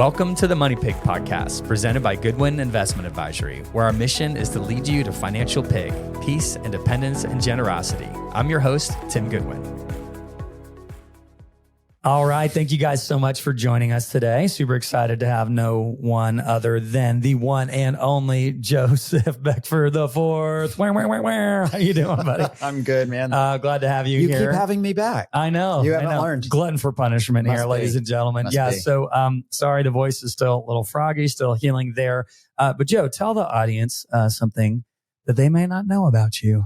Welcome to the Money Pig Podcast, presented by Goodwin Investment Advisory, where our mission is to lead you to financial pig, peace, independence, and generosity. I'm your host, Tim Goodwin. All right. Thank you guys so much for joining us today. Super excited to have no one other than the one and only Joseph Beckford the fourth. How you doing, buddy? I'm good, man. Glad to have you here. You keep having me back. I know. You haven't learned. Glutton for punishment here, ladies and gentlemen. So sorry, the voice is still a little froggy, still healing there. But Joe, tell the audience something that they may not know about you.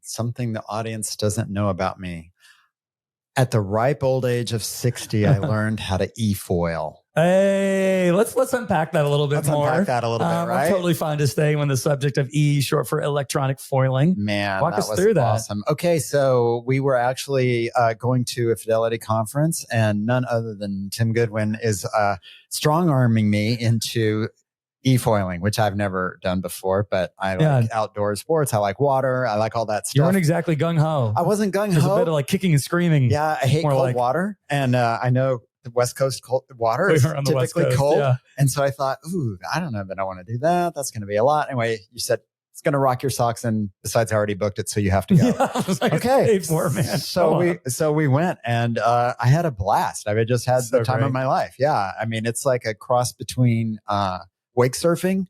Something the audience doesn't know about me. At the ripe old age of 60, I learned how to e-foil. Hey, let's unpack that a little bit more. Unpack that a little bit, right? I'm totally fine to stay on the subject of E, short for electronic foiling. Man, walk us through that. Awesome. Okay, so we were actually going to a Fidelity conference, and none other than Tim Goodwin is strong-arming me into e-foiling, which I've never done before, but I like outdoor sports. I like water. I like all that stuff. You weren't exactly gung-ho. I wasn't gung-ho. There's a bit of like kicking and screaming. Yeah, I hate cold water. And I know the West Coast cold water is typically cold. Yeah. And so I thought, I don't know that I want to do that. That's going to be a lot. Anyway, you said it's going to rock your socks. And besides, I already booked it, so you have to go. Yeah, I was like, okay. Paid for, man. So we went, and I had a blast. I just had the time of my life. Yeah. I mean, it's like a cross between wake surfing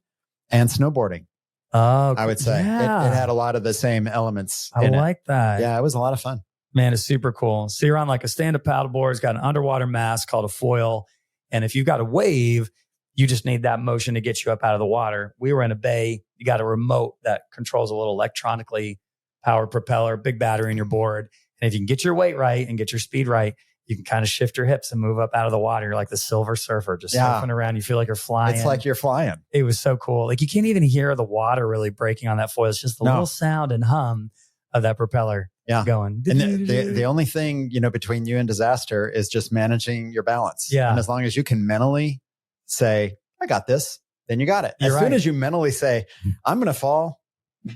and snowboarding. Oh, I would say it had a lot of the same elements. I like that. Yeah, it was a lot of fun. Man, it's super cool. So you're on like a stand-up paddleboard. It's got an underwater mask called a foil. And if you've got a wave, you just need that motion to get you up out of the water. We were in a bay. You got a remote that controls a little electronically powered propeller, big battery in your board. And if you can get your weight right and get your speed right, you can kind of shift your hips and move up out of the water. You're like the Silver Surfer, just surfing around. You feel like you're flying. It's like you're flying. It was so cool. Like you can't even hear the water really breaking on that foil. It's just the little sound and hum of that propeller going. And the only thing, between you and disaster is just managing your balance. Yeah. And as long as you can mentally say, I got this, then you got it. As soon as you mentally say, I'm going to fall,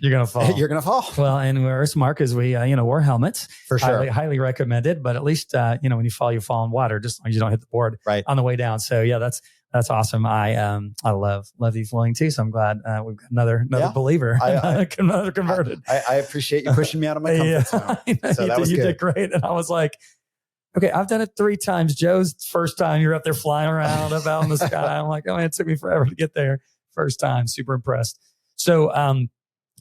you're going to fall. You're going to fall. Well, and we're smart because we, wear helmets. For sure. Highly recommended. But at least, when you fall in water, just as long as you don't hit the board on the way down. So yeah, that's awesome. I love e-foiling too. So I'm glad we've got another believer, another converted. I appreciate you pushing me out of my comfort zone. So that was good. You did great. And I was like, okay, I've done it 3 times. Joe's first time, you're up there flying around up out in the sky. I'm like, oh man, it took me forever to get there. First time, super impressed. So,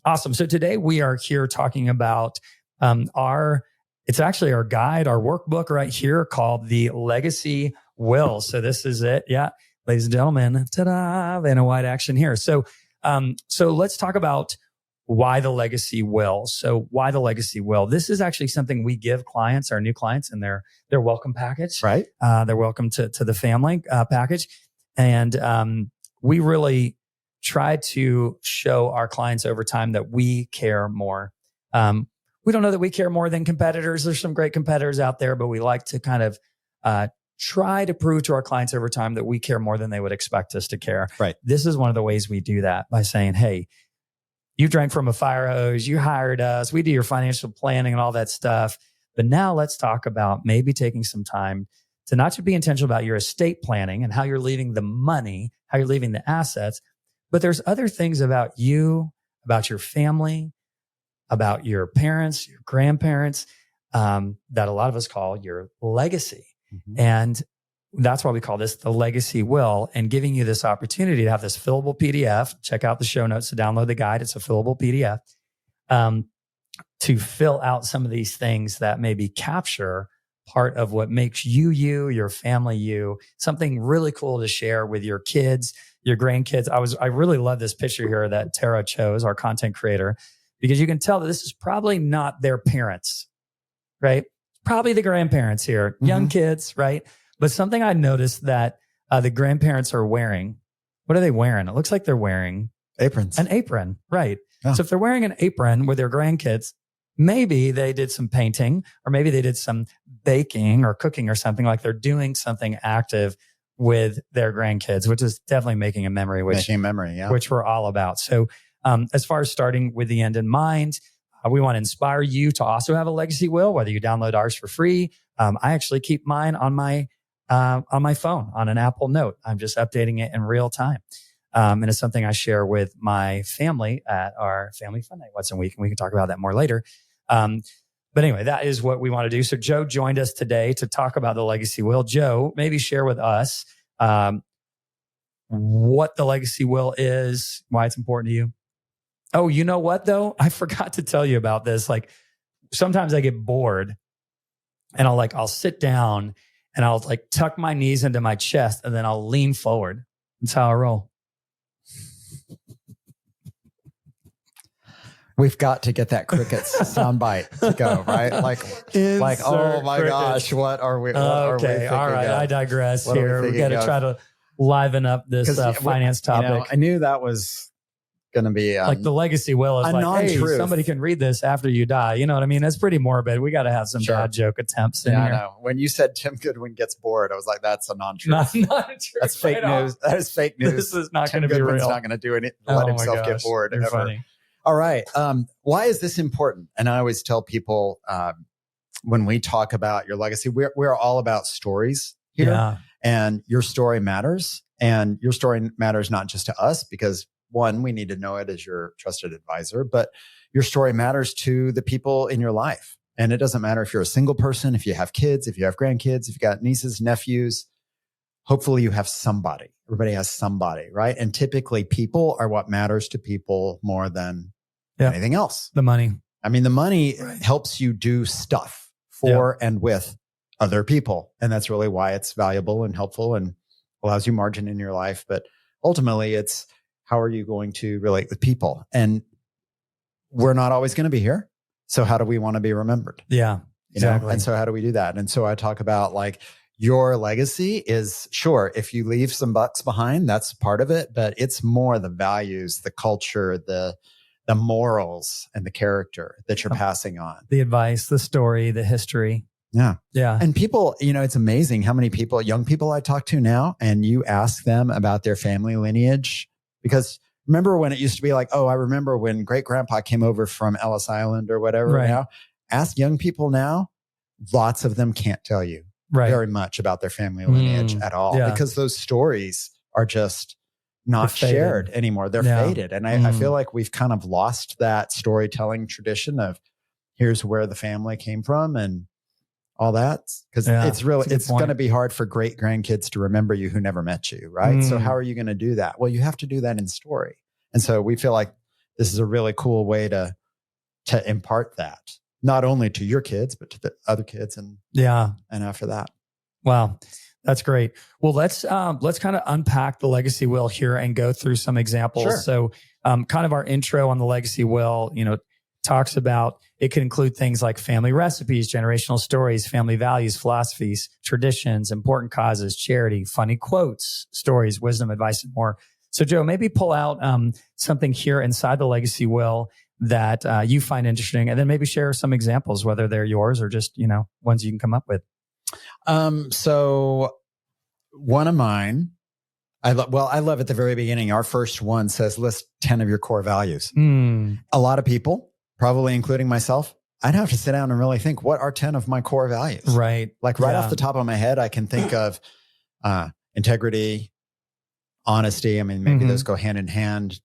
awesome. So today we are here talking about it's actually our guide, our workbook right here called the Legacy Will. So this is it. Yeah. Ladies and gentlemen, ta-da, Vanna White action here. So let's talk about why the Legacy Will. So why the Legacy Will? This is actually something we give clients, our new clients, in their welcome package. Right. Their welcome to the family package. And we really try to show our clients over time that we care more. We don't know that we care more than competitors. There's some great competitors out there, but we like to kind of try to prove to our clients over time that we care more than they would expect us to care. Right. This is one of the ways we do that by saying, hey, you drank from a fire hose, you hired us, we do your financial planning and all that stuff. But now let's talk about maybe taking some time to not just be intentional about your estate planning and how you're leaving the money, how you're leaving the assets, but there's other things about you, about your family, about your parents, your grandparents, that a lot of us call your legacy. Mm-hmm. And that's why we call this the Legacy Will, and giving you this opportunity to have this fillable PDF. Check out the show notes to download the guide. It's a fillable PDF to fill out some of these things that maybe capture part of what makes you, your family, you, something really cool to share with your kids, your grandkids. I really love this picture here that Tara chose, our content creator, because you can tell that this is probably not their parents, right? Probably the grandparents here, young kids, right? But something I noticed that the grandparents are wearing, what are they wearing? It looks like they're wearing aprons. An apron, right? Oh. So if they're wearing an apron with their grandkids, maybe they did some painting, or maybe they did some baking or cooking or something, like they're doing something active with their grandkids, which is definitely making a memory, which we're all about. So as far as starting with the end in mind, we want to inspire you to also have a legacy will, whether you download ours for free. I actually keep mine on my on my phone on an Apple Note. I'm just updating it in real time. And it's something I share with my family at our family fun night once a week. And we can talk about that more later. But anyway, that is what we want to do. So Joe joined us today to talk about the legacy will. Joe, maybe share with us what the legacy will is, why it's important to you. Oh, you know what though? I forgot to tell you about this. Like sometimes I get bored and I'll sit down and I'll like tuck my knees into my chest and then I'll lean forward. That's how I roll. We've got to get that crickets soundbite to go, right? Like, oh my crickets. Gosh, what are we? All right. I digress here. We got to try to liven up this finance topic. I knew that was going to be like the legacy will is like, hey, somebody can read this after you die. You know what I mean? That's pretty morbid. We got to have some bad joke attempts in here. I know. When you said Tim Goodwin gets bored, I was like, that's a non-truth. Not true. That's fake news. That is fake news. This is not going to be Goodwin's real. Not going to do anything. Let himself get bored. You're funny. All right. Why is this important? And I always tell people when we talk about your legacy, we're all about stories here. Yeah. And your story matters. And your story matters not just to us because one, we need to know it as your trusted advisor, but your story matters to the people in your life. And it doesn't matter if you're a single person, if you have kids, if you have grandkids, if you've got nieces, nephews, hopefully you have somebody. Everybody has somebody, right? And typically people are what matters to people more than anything else. The money. I mean, the money helps you do stuff for and with other people. And that's really why it's valuable and helpful and allows you margin in your life. But ultimately, it's how are you going to relate with people? And we're not always going to be here. So how do we want to be remembered? Yeah, exactly. And so how do we do that? And so I talk about like your legacy is sure, if you leave some bucks behind, that's part of it, but it's more the values, the culture, the morals and the character that you're passing on. The advice, the story, the history. Yeah. Yeah. And people, it's amazing how many people, young people I talk to now, and you ask them about their family lineage. Because remember when it used to be like, oh, I remember when great grandpa came over from Ellis Island or whatever. Right. Now, ask young people now, lots of them can't tell you very much about their family lineage at all because those stories are just not shared anymore. They're faded. And I feel like we've kind of lost that storytelling tradition of here's where the family came from and all that. Because it's going to be hard for great grandkids to remember you who never met you, right? So how are you going to do that? Well, you have to do that in story. And so we feel like this is a really cool way to impart that, not only to your kids, but to the other kids and after that. Wow. That's great. Well, let's kind of unpack the legacy will here and go through some examples. Sure. So kind of our intro on the legacy will, talks about, it could include things like family recipes, generational stories, family values, philosophies, traditions, important causes, charity, funny quotes, stories, wisdom, advice, and more. So Joe, maybe pull out something here inside the legacy will that you find interesting, and then maybe share some examples, whether they're yours or just, ones you can come up with. So one of mine, I love at the very beginning, our first one says list 10 of your core values. A lot of people, probably including myself, I'd have to sit down and really think, what are 10 of my core values? Right. Like off the top of my head, I can think of integrity, honesty. I mean, maybe those go hand in hand.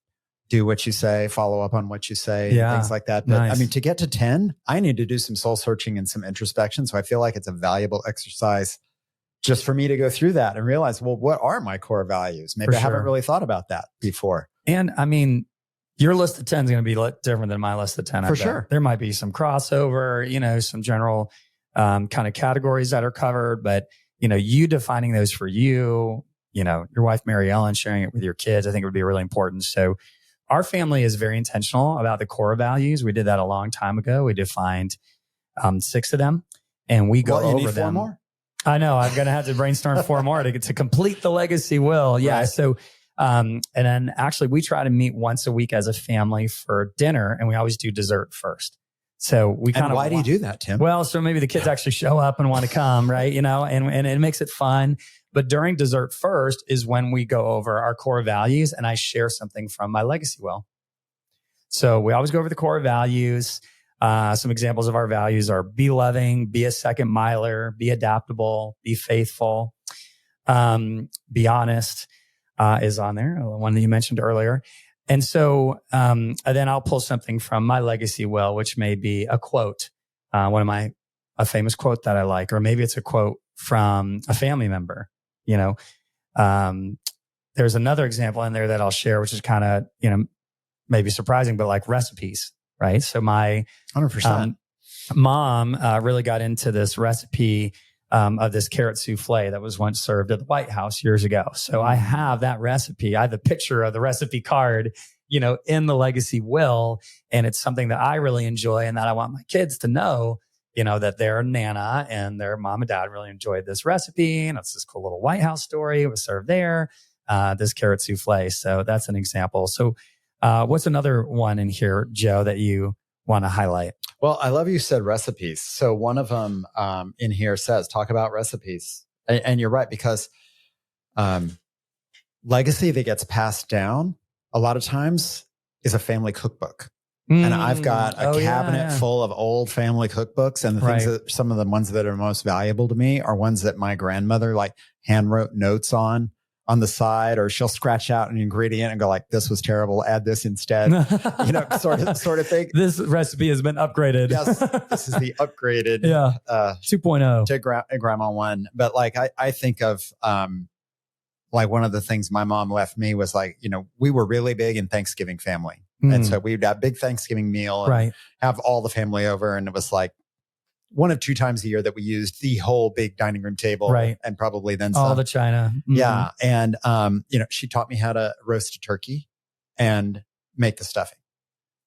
Do what you say, follow up on what you say, things like that. But I mean, to get to 10, I need to do some soul searching and some introspection. So I feel like it's a valuable exercise just for me to go through that and realize, well, what are my core values? Maybe I haven't really thought about that before. And I mean, your list of 10 is going to be different than my list of 10. For sure. There might be some crossover, some general kind of categories that are covered, but, you defining those for you, your wife, Mary Ellen, sharing it with your kids, I think would be really important. So our family is very intentional about the core values. We did that a long time ago. We defined 6 of them and we go over them. 4 more? I know. I'm going to have to brainstorm 4 more to complete the legacy will. Yeah. Right. So, and then actually we try to meet once a week as a family for dinner, and we always do dessert first. So we kind of. Why do you do that, Tim? Well, so maybe the kids actually show up and want to come, right? And it makes it fun. But during dessert first is when we go over our core values, and I share something from my legacy will. So we always go over the core values. Some examples of our values are be loving, be a second miler, be adaptable, be faithful. Be honest is on there, the one that you mentioned earlier. And so then I'll pull something from my legacy will, which may be a quote, a famous quote that I like, or maybe it's a quote from a family member. There's another example in there that I'll share, which is kind of, maybe surprising, but like recipes, right? So my 100%. Mom really got into this recipe of this carrot souffle that was once served at the White House years ago. So I have that recipe. I have the picture of the recipe card, in the legacy will. And it's something that I really enjoy and that I want my kids to know, that their Nana and their mom and dad really enjoyed this recipe. And it's this cool little White House story. It was served there, this carrot souffle. So that's an example. So what's another one in here, Joe, that you want to highlight? Well, I love you said recipes. So one of them in here says, talk about recipes. And you're right, because legacy that gets passed down a lot of times is a family cookbook. And I've got a cabinet full of old family cookbooks. And the things that some of the ones that are most valuable to me are ones that my grandmother hand wrote notes on the side, or she'll scratch out an ingredient and go like, this was terrible, add this instead, sort of thing. This recipe has been upgraded. Yes, this is the upgraded 2.0 to Grandma 1. But I think of one of the things my mom left me was we were really big in Thanksgiving family. And so we'd have a big Thanksgiving meal and have all the family over. And it was one of 2 times a year that we used the whole big dining room table, and probably then some. All the china. Yeah. And, she taught me how to roast a turkey and make the stuffing.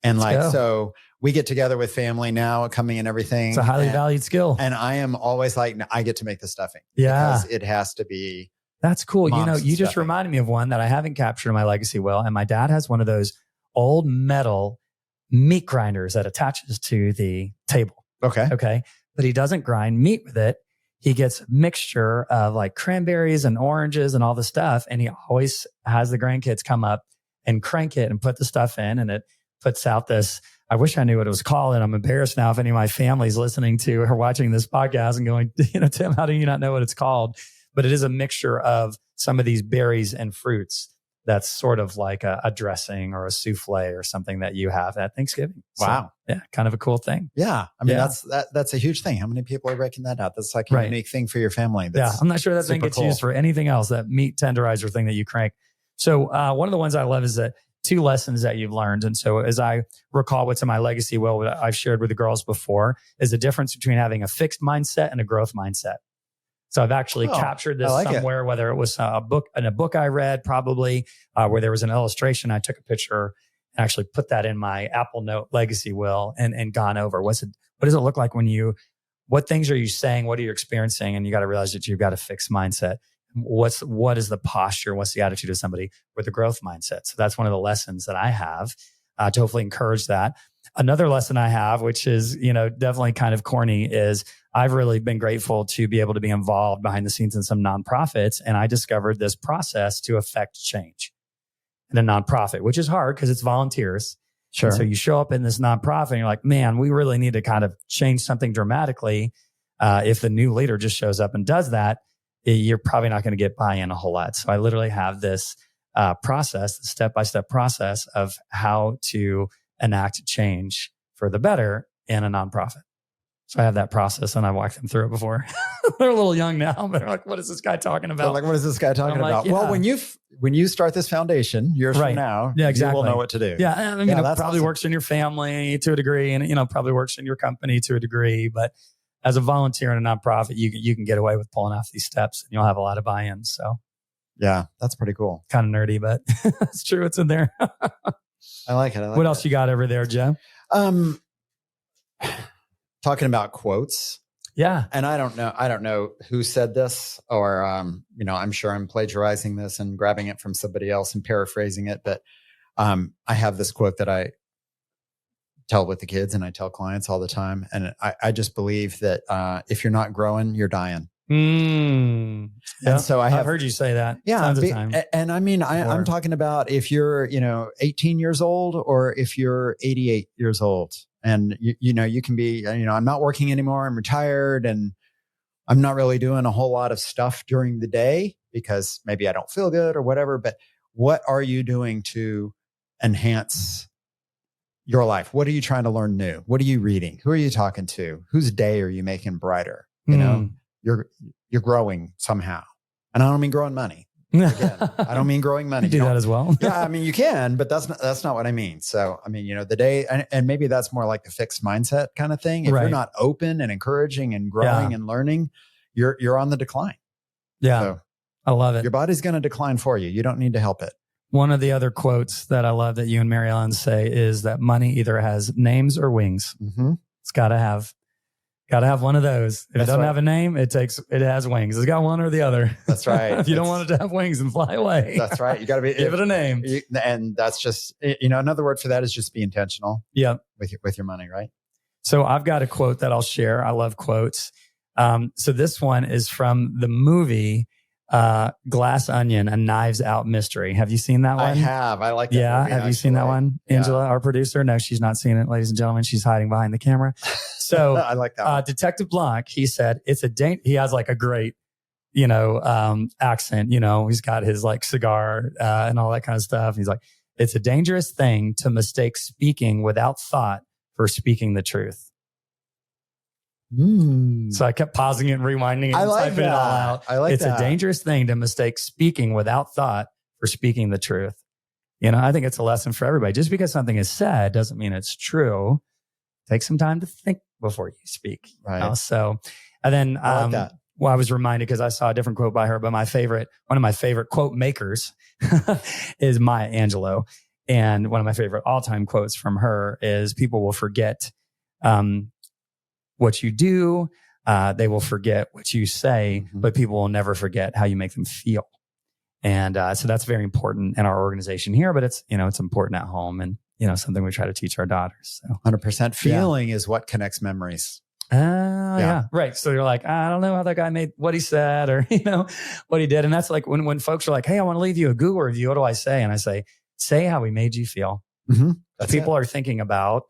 And so we get together with family now coming and everything. It's a highly valued skill. And I am always I get to make the stuffing. Yeah. Because it has to be. That's cool. You just reminded me of one that I haven't captured in my legacy will. And my dad has one of those old metal meat grinders that attaches to the table. Okay. But he doesn't grind meat with it. He gets a mixture of cranberries and oranges and all the stuff. And he always has the grandkids come up and crank it and put the stuff in. And it puts out this, I wish I knew what it was called. And I'm embarrassed now if any of my family's listening to or watching this podcast and going, Tim, how do you not know what it's called? But it is a mixture of some of these berries and fruits. That's sort of like a dressing or a souffle or something that you have at Thanksgiving. Wow. So, yeah, kind of a cool thing. Yeah. I mean, that's a huge thing. How many people are breaking that out? That's a unique thing for your family. I'm not sure that thing gets used for anything else, that meat tenderizer thing that you crank. So one of the ones I love is that 2 lessons that you've learned. And so as I recall what's in my legacy will, what I've shared with the girls before, is the difference between having a fixed mindset and a growth mindset. So I've actually captured this somewhere, whether it was a book I read, probably where there was an illustration. I took a picture and actually put that in my Apple Note legacy will and gone over. What does it look like what things are you saying? What are you experiencing? And you got to realize that you've got a fixed mindset. What is the posture? What's the attitude of somebody with a growth mindset? So that's one of the lessons that I have to hopefully encourage that. Another lesson I have, which is, definitely kind of corny, is I've really been grateful to be able to be involved behind the scenes in some nonprofits. And I discovered this process to affect change in a nonprofit, which is hard because it's volunteers. Sure. And so you show up in this nonprofit and you're like, man, we really need to kind of change something dramatically. If the new leader just shows up and does that, you're probably not going to get buy-in a whole lot. So I literally have this process, the step-by-step process of how to enact change for the better in a nonprofit. So I have that process and I walked them through it before. They're a little young now, but they're like, what is this guy talking about? What is this guy talking about? Well, when you start this foundation years from now, you will know what to do. Yeah. I mean, it probably works in your family to a degree and, probably works in your company to a degree. But as a volunteer in a nonprofit, you can get away with pulling off these steps and you'll have a lot of buy-in. So yeah, that's pretty cool. Kind of nerdy, but it's true. It's in there. I like it. What else you got over there, Joe? Talking about quotes. Yeah. And I don't know who said this or, I'm sure I'm plagiarizing this and grabbing it from somebody else and paraphrasing it. But I have this quote that I tell with the kids and I tell clients all the time. And I just believe that if you're not growing, you're dying. And so I've heard you say that. Yeah. Tons of time. And I mean, I'm talking about if you're, 18 years old or if you're 88 years old and you can be, I'm not working anymore. I'm retired and I'm not really doing a whole lot of stuff during the day because maybe I don't feel good or whatever, but what are you doing to enhance your life? What are you trying to learn new? What are you reading? Who are you talking to? Whose day are you making brighter? You know, you're growing somehow. And I don't mean growing money. Again, I don't mean growing money. You do that as well. Yeah, I mean, you can, but that's not what I mean. So, I mean, the day, and maybe that's more like a fixed mindset kind of thing. If you're not open and encouraging and growing and learning, you're on the decline. Yeah, so I love it. Your body's going to decline for you. You don't need to help it. One of the other quotes that I love that you and Mary Ellen say is that money either has names or wings. Mm-hmm. It's got to have one of those. If it doesn't have a name, it has wings. It's got one or the other. That's right. If you don't want it to have wings and fly away. That's right. You got to give it a name. And that's just, another word for that is just be intentional. Yeah. With your money, right? So I've got a quote that I'll share. I love quotes. So this one is from the movie Glass Onion, A Knives Out Mystery. Have you seen that one? I have. I like that movie, movie, have you seen that one? Angela, our producer? No, she's not seen it, ladies and gentlemen. She's hiding behind the camera. So I like that one. Detective Blanc, he said, he has like a great, accent, he's got his like cigar and all that kind of stuff. He's like, it's a dangerous thing to mistake speaking without thought for speaking the truth. So I kept pausing it and rewinding it and typing it all out. I like it's that. a dangerous thing to mistake speaking without thought for speaking the truth. I think it's a lesson for everybody. Just because something is said doesn't mean it's true. Take some time to think before you speak. Right. So, and then I like that. Well, I was reminded because I saw a different quote by her, but one of my favorite quote makers is Maya Angelou. And one of my favorite all-time quotes from her is, people will forget what you do. They will forget what you say, but people will never forget how you make them feel. And so that's very important in our organization here, but it's important at home and, something we try to teach our daughters. So 100% feeling is what connects memories. Yeah. Right. So you're like, I don't know how that guy made what he said or, what he did. And that's like when folks are like, hey, I want to leave you a Google review. What do I say? And I say how he made you feel. Mm-hmm. People are thinking about,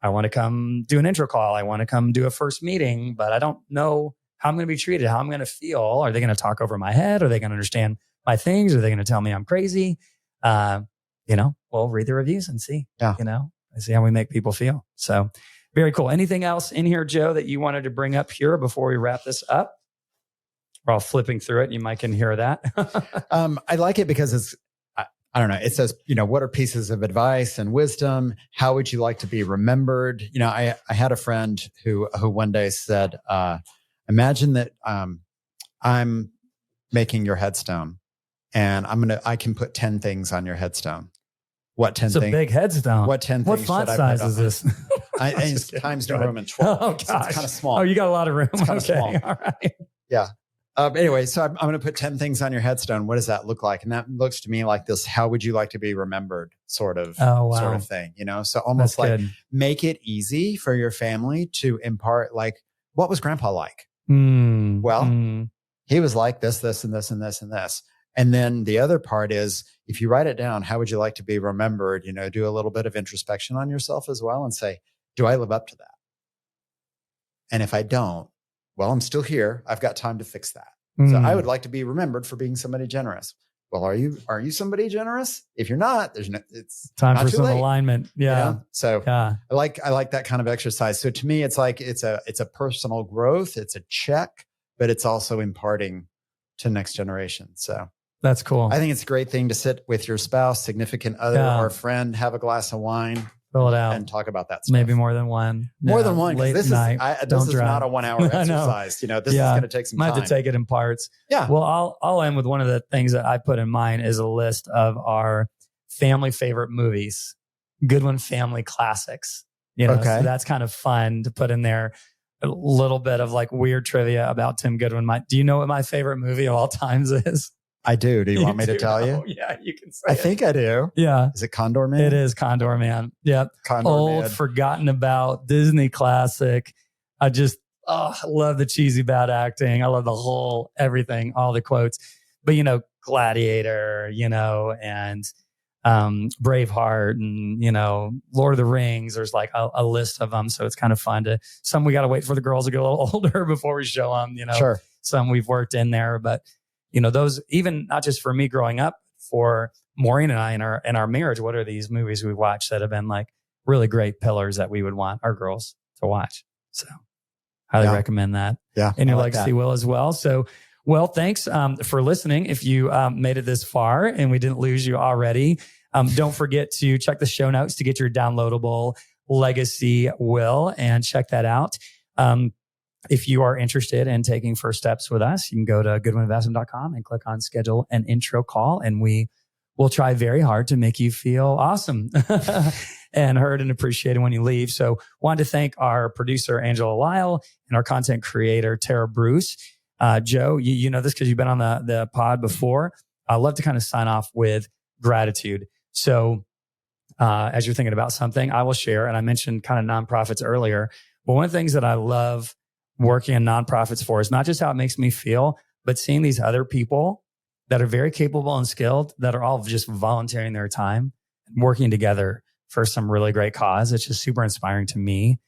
I want to come do an intro call. I want to come do a first meeting, but I don't know how I'm going to be treated, how I'm going to feel. Are they going to talk over my head? Are they going to understand my things? Are they going to tell me I'm crazy? We'll read the reviews and see, see how we make people feel. So very cool. Anything else in here, Joe, that you wanted to bring up here before we wrap this up? We're all flipping through it. You might can hear that. I like it because it's, I don't know. It says, what are pieces of advice and wisdom? How would you like to be remembered? I had a friend who one day said, imagine that I'm making your headstone and I can put 10 things on your headstone. What 10 things? It's a big headstone. What 10 what things? What font size is this? It's times New Roman 12. Oh, gosh. So it's kind of small. Oh, you got a lot of room. It's kind of small. All right. Yeah. Anyway, so I'm going to put 10 things on your headstone. What does that look like? And that looks to me like this, how would you like to be remembered sort of thing, So almost That's like good. make it easy for your family to impart, like, what was grandpa like? He was like this, this, and this, and this, and this. And then the other part is, if you write it down, how would you like to be remembered? Do a little bit of introspection on yourself as well and say, do I live up to that? And if I don't, well, I'm still here. I've got time to fix that. So I would like to be remembered for being somebody generous. Well, are you somebody generous? If you're not, it's time not for too some late. alignment. Yeah. So I like that kind of exercise. So to me, it's like, it's a personal growth. It's a check, but it's also imparting to next generation. So that's cool. I think it's a great thing to sit with your spouse, significant other, or friend, have a glass of wine, fill it out, and talk about that stuff. Maybe more than one. More than one. Late this night. This is not a 1 hour exercise. This is going to take some time. Might have to take it in parts. Yeah. Well, I'll end with one of the things that I put in mine is a list of our family favorite movies, Goodwin family classics. So that's kind of fun to put in there. A little bit of like weird trivia about Tim Goodwin. Do you know what my favorite movie of all times is? I do. Do you want me to tell you? Yeah, you can say I think I do. Yeah. Is it Condor Man? It is Condor Man. Yep. Condor Man. Forgotten about Disney classic. I just love the cheesy bad acting. I love the whole everything, all the quotes. But Gladiator, and Braveheart and, Lord of the Rings. There's like a list of them. So it's kind of fun some we got to wait for the girls to get a little older before we show them, Sure. Some we've worked in there, but those, even not just for me growing up, for Maureen and I in our marriage, what are these movies we watched that have been like really great pillars that we would want our girls to watch? So highly recommend that. Yeah. And your legacy will as well. So, well, thanks for listening. If you made it this far and we didn't lose you already, don't forget to check the show notes to get your downloadable legacy will and check that out. If you are interested in taking first steps with us, you can go to goodwininvestment.com and click on schedule an intro call. And we will try very hard to make you feel awesome and heard and appreciated when you leave. So wanted to thank our producer, Angela Lyle, and our content creator, Tara Bruce. Joe, you know this because you've been on the pod before. I love to kind of sign off with gratitude. So as you're thinking about something, I will share, and I mentioned kind of nonprofits earlier, but one of the things that I love working in nonprofits for is not just how it makes me feel, but seeing these other people that are very capable and skilled that are all just volunteering their time and working together for some really great cause. It's just super inspiring to me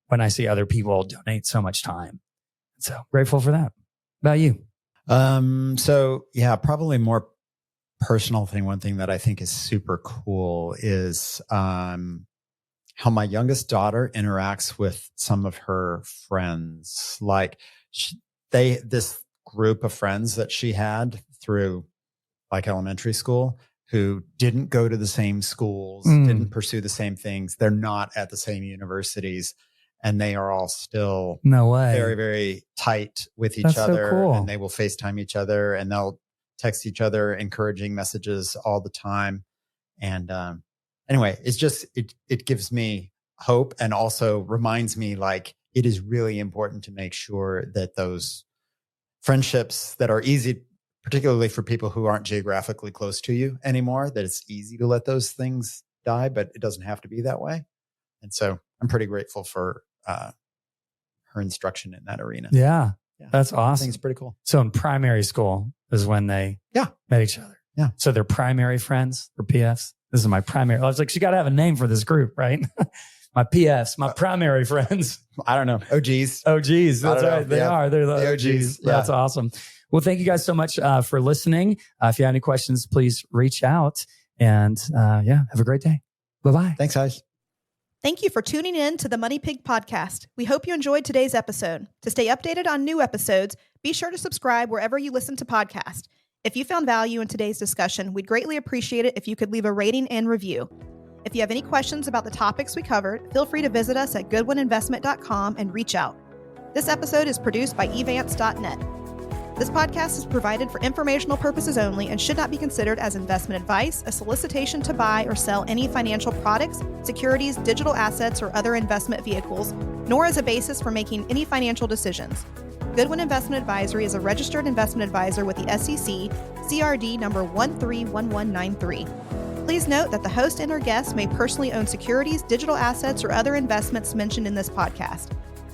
when I see other people donate so much time. So grateful for that. About you? So yeah, probably more personal thing. One thing that I think is super cool is how my youngest daughter interacts with some of her friends. Like this group of friends that she had through like elementary school who didn't go to the same schools, didn't pursue the same things. They're not at the same universities, and they are all still very, very tight with each other. So cool. And they will FaceTime each other and they'll text each other encouraging messages all the time. And anyway, it's just, it gives me hope and also reminds me like it is really important to make sure that those friendships that are easy, particularly for people who aren't geographically close to you anymore, that it's easy to let those things die, but it doesn't have to be that way. And so I'm pretty grateful for her instruction in that arena. Yeah. That's awesome. I think it's pretty cool. So in primary school is when they met each other. Yeah. So they're primary friends or PFs. This is my primary. I was like, you got to have a name for this group, right? My PFs, my primary friends. I don't know. OGs. OGs. That's right. They are. They're the OGs. Yeah. That's awesome. Well, thank you guys so much for listening. If you have any questions, please reach out. And have a great day. Bye-bye. Thanks, guys. Thank you for tuning in to the Money Pig Podcast. We hope you enjoyed today's episode. To stay updated on new episodes, be sure to subscribe wherever you listen to podcasts. If you found value in today's discussion, we'd greatly appreciate it if you could leave a rating and review. If you have any questions about the topics we covered, feel free to visit us at goodwininvestment.com and reach out. This episode is produced by evance.net. This podcast is provided for informational purposes only and should not be considered as investment advice, a solicitation to buy or sell any financial products, securities, digital assets, or other investment vehicles, nor as a basis for making any financial decisions. Goodwin Investment Advisory is a registered investment advisor with the SEC, CRD number 131193. Please note that the host and or guests may personally own securities, digital assets, or other investments mentioned in this podcast.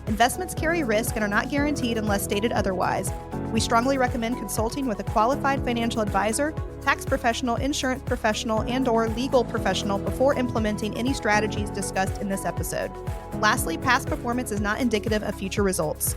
Investments carry risk and are not guaranteed unless stated otherwise. We strongly recommend consulting with a qualified financial advisor, tax professional, insurance professional, and/or legal professional before implementing any strategies discussed in this episode. Lastly, past performance is not indicative of future results.